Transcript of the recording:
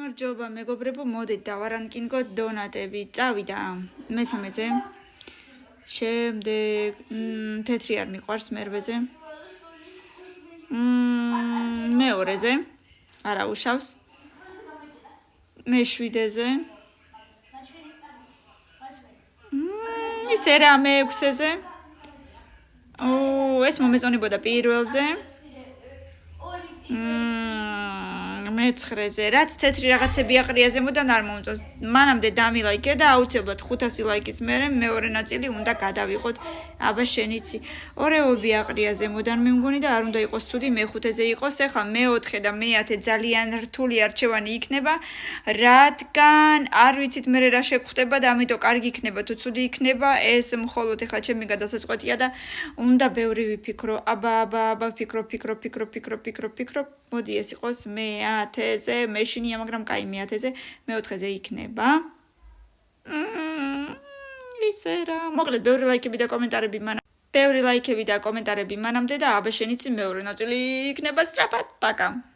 გამარჯობა მეგობრებო, მოდით დავარანკინგოთ დონატები. წავიდა მესამეზე. შემდეგ თეთრი არ მიყვარს მერვეზე. მეორეზე. არა უშავს. მეშვიდეზე. ისე რა მეექვსეზე. ეს მომეწონებოდა პირველზე. მეცხრეზე, რაც თეთრი რაღაცები აყრია ზემოდან არ მომწონს. მანამდე დამილაიქე და აუცილებლად 500 ლაიკის მერე მეორე ნაწილი უნდა გადავიყოთ. აბა შენიცი. ორეობი აყრია ზემოდან მე მგონი და არ უნდა იყოს ცუდი, მეხუთეზე იყოს. ეხლა მეოთხე და მეათე ძალიან რთული არჩევანი იქნება, რადგან არ ვიცით მე რა შეგხვდება და ამიტომ კარგი იქნება თუ ცუდი იქნება. ეს მხოლოდ ეხლა ჩემი გადასაწყვეტია და უნდა ბევრი ვიფიქრო. აბა ფიქრო. მოდი ეს იყოს მეათეზე, მეშინია, მაგრამ კაი მეათეზე, მეოთხეზე იქნება. ისე რა. მოკლედ, ბევრი ლაიქები და კომენტარები მანამდე და აბა შენიცი მეორე ნაწილი იქნება სწრაფად. პაკა.